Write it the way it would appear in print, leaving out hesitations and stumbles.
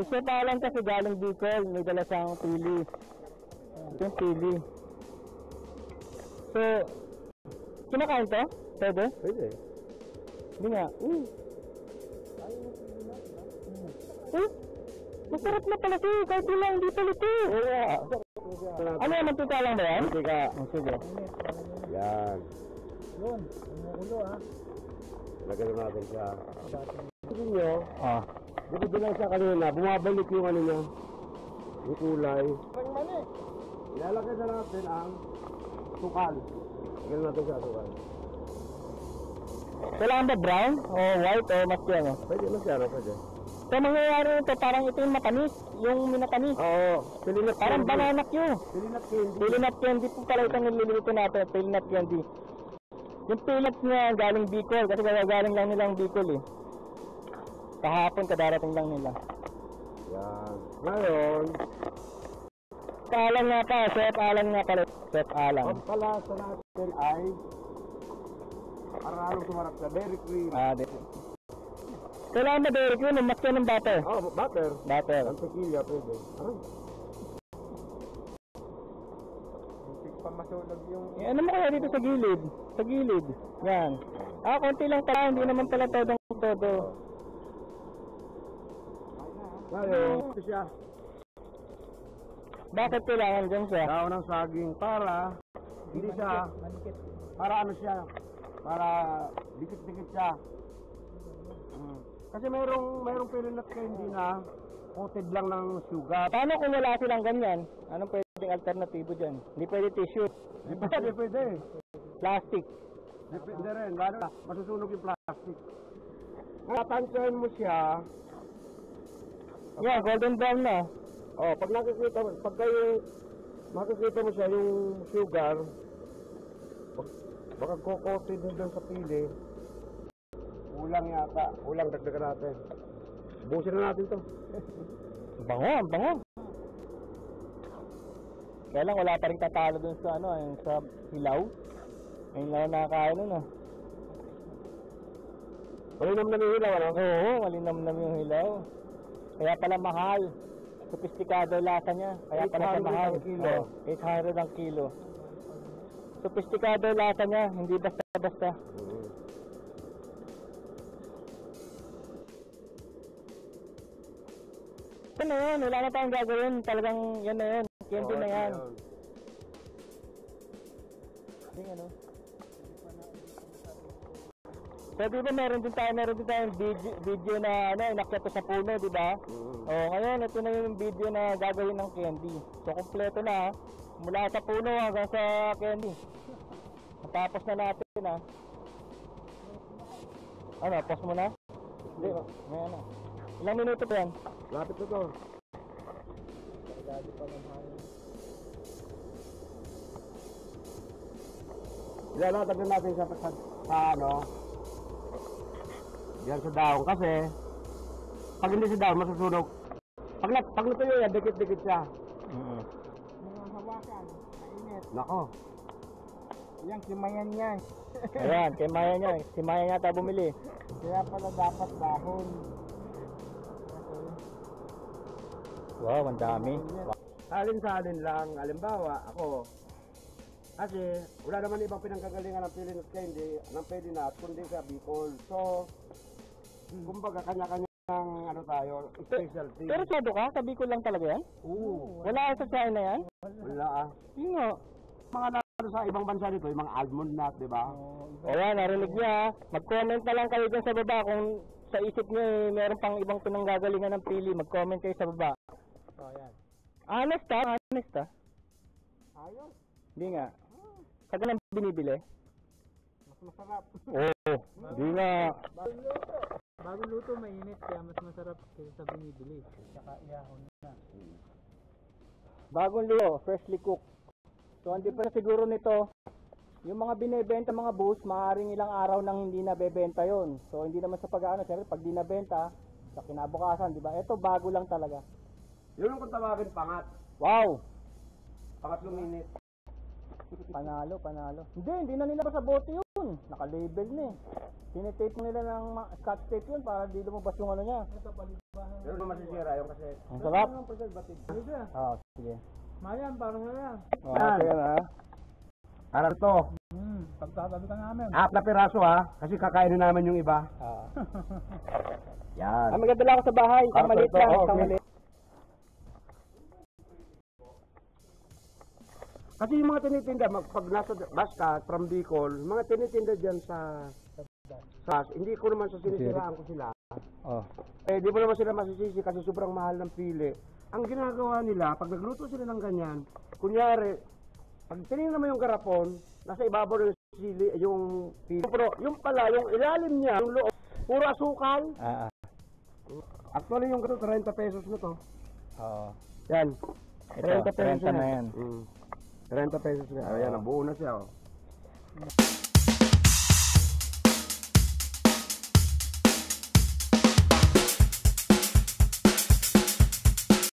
Isa pa lang kasi galing Bicol, may dala siyang pili. Ito yung pili. So, kinakain to? Pwede? Pwede. Hindi nga. Masarap na pala ito. Kahit lang hindi pala ito. Ano yan? Mantika lang ba yan? Mantika. Sige. Yan. Yun, umuulo ha. Lagyan natin siya. Sige nyo. Ah. Lang siya kanina. Bumabalik yung ano niya. Yung kulay. Parang mali. Ilalagay na natin ang sukal. Lagyan natin siya sukal. Kailangan ba brown? O white? O mas yan? Pwede mas yan. Pwede. So mangyayari ito, parang ito yung matamis. Yung minatamis. Oo. Pilinat Parang candy. banana Q. Pilinat candy. Peanut candy po pala itong niluluto natin. Peanut candy. Yung peanut niya galing Bicol. Kasi galing lang nilang Bicol eh. Kahapon kadarating lang nila. Yan. Ngayon. Alan nga pa. Chef Alan nga pala. Chef Alan. Ang palasa natin ay para sumarap sa berry cream. Kailangan ba Derek yun? Mas ka ng butter? Butter. Butter. Ang tequila pwede. Muntik pa masunog yung... Ano mo kaya dito sa gilid? Sa gilid. Yan. Konti lang pala. Hindi naman pala todo. Ngayon, ito siya. Bakit kailangan dyan siya? Daon ng saging para hindi siya, Manikit. para ano siya, para dikit-dikit siya. Kasi mayroong peanut candy na coated lang ng sugar. Paano kung wala silang ganyan? Anong pwedeng alternatibo dyan? Hindi pwede tissue. Pwede. Plastic. Depende rin, lalo na masusunog yung plastic. Tatansahin mo siya. Yan, golden brown na. Pag nakikita mo siya yung sugar, baka coated doon sa pili. Ulang yata. Ulang dagdagan natin. Busin na natin to. Bango. Kaya lang wala pa rin tatalo dun sa sa hilaw. Ngayon lang nakakain nun Malinam na yung hilaw, ano? Oo, malinamnam yung hilaw. Kaya pala mahal. Sophisticado lasa niya. Kaya pala siya mahal. 800 ang kilo. Sophisticado lasa niya. Hindi basta-basta. Ito na yun, wala na tayong gagawin. Talagang yan na yun. Candy na yan. So di ba meron din tayong video na inakyat sa puno, di ba? Ngayon ito na yung video na gagawin ng candy. So kompleto na mula sa puno hanggang sa candy. Matapos na natin pause mo na? Hindi, may ilang minuto pa yan? Lapit na to. Ilalagay natin siya sa yan sa daon kasi pag hindi sa daon masusunog. Pag natuyo yan, dikit-dikit siya. Mga hawakan, mainit. Nako. Yan, kimayan yan. Ayan, kimayan niya. Kimayan yata bumili. Kaya pala dapat dahon. Wow, ang dami. Alin sa alin lang, halimbawa ako. Kasi wala naman ibang pinanggagalingan ng peanut candy, ng peanut, kundi sa Bicol. So, kumbaga kanya-kanyang tayo, specialty. Pero sado ka? Sabi ko lang talaga yan? Oo. Wala sa China na yan? Wala Yun nga. Mga naro sa ibang bansa dito, yung mga almond nut, di ba? Ayan, narinig niya. Mag-comment na lang kayo dyan sa baba kung sa isip niyo meron pang ibang pinanggagalingan ng pili. Mag-comment kayo sa baba. Ayan. Honest ha? Ayos. Hindi nga. Saan ka nang binibili? Mas masarap. Oo. Hindi nga. Bagong luto mainit kaya mas masarap kaysa sa binibili. Saka iyahon na. Bagong luto, freshly cooked. So ang difference siguro nito, yung mga binebenta mga boost, maaaring ilang araw nang hindi nabebenta yon. So hindi naman sa pag-aano, siyempre pag di nabenta, sa kinabukasan, di ba? Ito bago lang talaga. Yun ang kung tawagin pangat. Wow! Pangatlong minute. Panalo. Hindi na nila sa bote yun. Naka-label na eh. Tinitape nila ng scotch tape yun para di lumabas yung ano niya. Pero naman masisira yung kasi. Ang sarap. Sige. Oo, sige. Mayan, parang na yan. Okay na. Para ito. Pagtatabi ka namin. 4 na piraso ha. Kasi kakainin namin yung iba. Yan. Ah, maganda lang ako sa bahay. Isang Para maliit ito, lang. okay. Isang maliit. Kasi yung mga tinitinda, pag nasa basta, from Bicol, mga tinitinda dyan sa hindi ko naman sa sinisiraan ko sila. Oh. Eh, di mo naman sila masisisi kasi sobrang mahal ng pili. Ang ginagawa nila, pag nagluto sila ng ganyan, kunyari, pag tinignan mo yung garapon, nasa ibabaw yung sili, yung pili. Pero yung pala, yung ilalim niya, yung loob, puro asukal. Actually, yung gato, 30 pesos na to. Oo. Yan. Ito, 30 na yan. 30 pesos na. Ayan, nabuo na siya. Oh.